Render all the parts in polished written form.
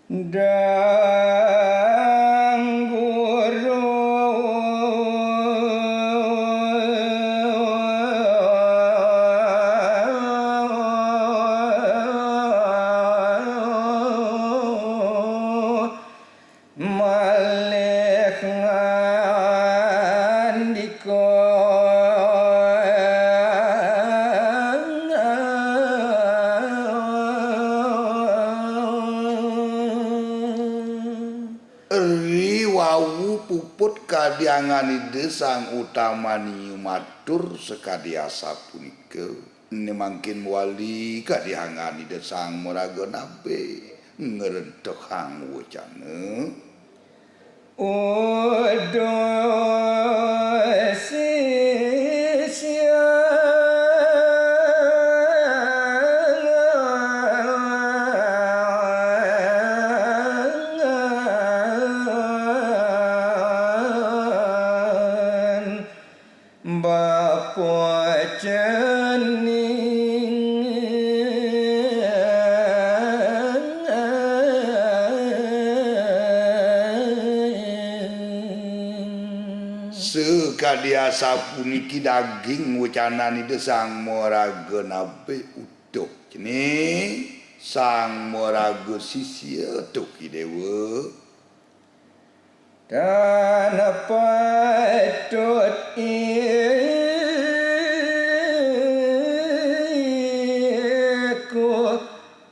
Dang guru malih ngandika riwawu puput kadiangani desang utamani matur sekadia sapunika nemangkin wali kadiangani desang Maradona be ngerentohang wacana uduh sisian bapa cening sekadia sapuniki daging wacanani desang Maradona be utuh cening sang Maradona sisia tuki Dewa dan patut ikut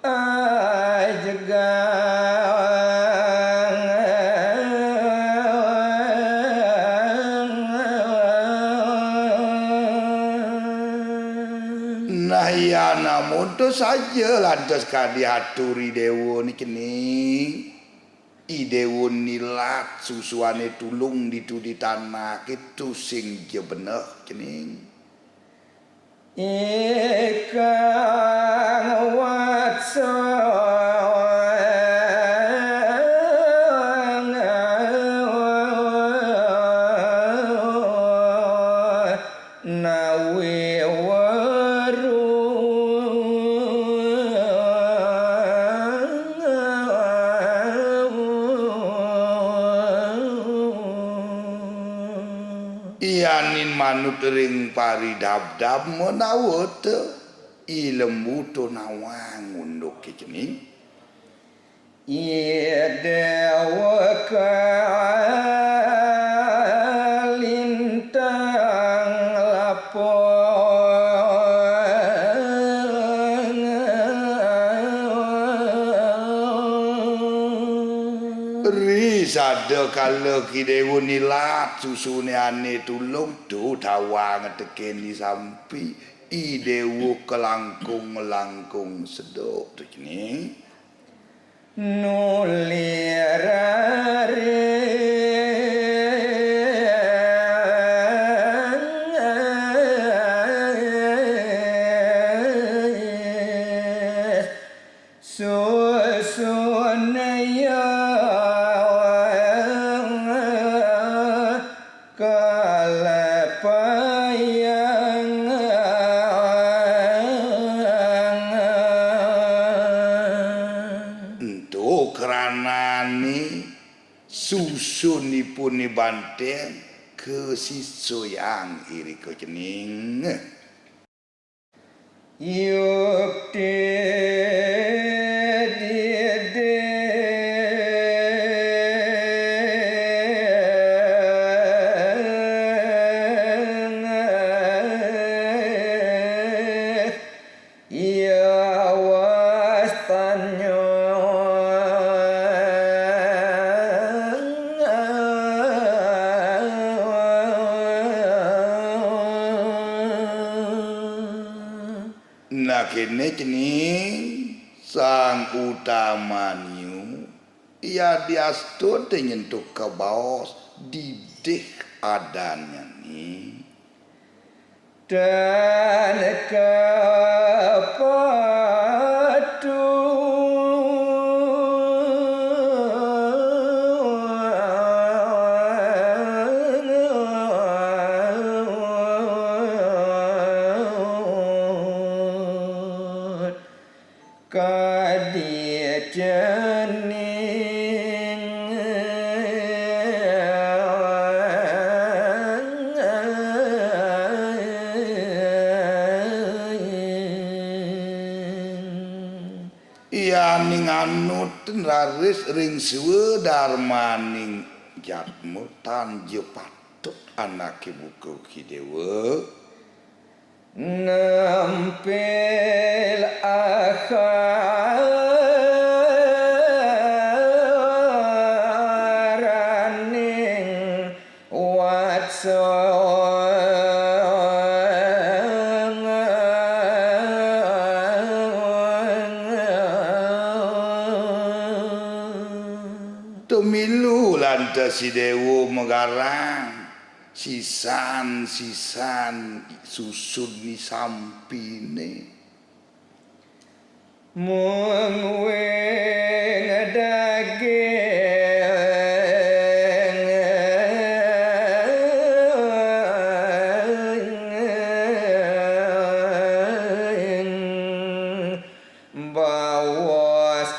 ajengang nah ya namun tu saja lantas kadiaturi Dewa ni cening Dewa nilat susuane tulung ditu di tanah itu sing je bener cening ikang watsa nawi iyanin manut ring pari dab-dab menawut ilmu to nawang unduk cening Dewa kalintang lapa risada kala ki Dewa nilat susune ane tulung tu dawa ngeteken sampi Dewa kelangkung sedok tu cening nuli raris susune kalepeyang untuk keranani susunipun banten ke sisoyang iri ke cening yukti nah kene cening sang utamaniu ia diastun nyentuh ke baos didih adanya ni dan patut adi cening iya ning anut raris ring suwe darmaning jatmu tanjo patut anak ibu ki dewa nampil akaraning watsa tumilu lantas si dewa megarang sisan susun ni sampine mung wing daging bawas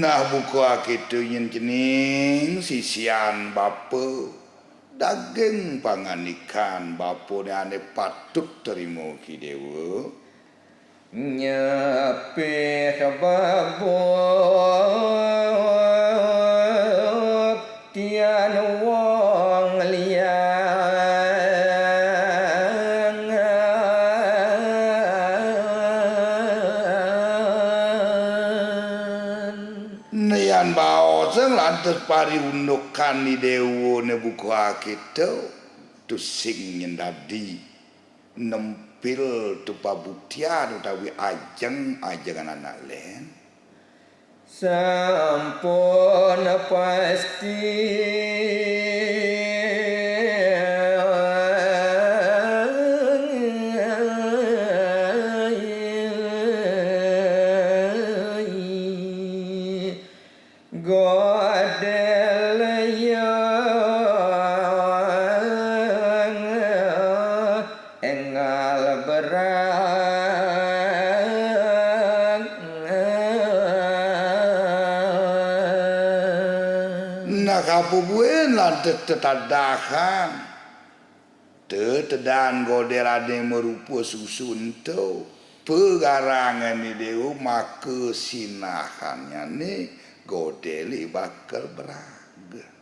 nah buku akitu yen cening sisian bapa daging pangan ikan bapa ni ane patut terima ki dewa nyepih babuk tian wong liang nian baoseng lantas pari undukan ni dewa ne buku akitu tu sing nyendadi nempil tu pabuktian utawi ajengan anak len sampun pasti kapubuin lantas tetadahan tetedan goderane merupa susun tu pegarangan ni dewa maka sinahannya ni godeli bakal beraga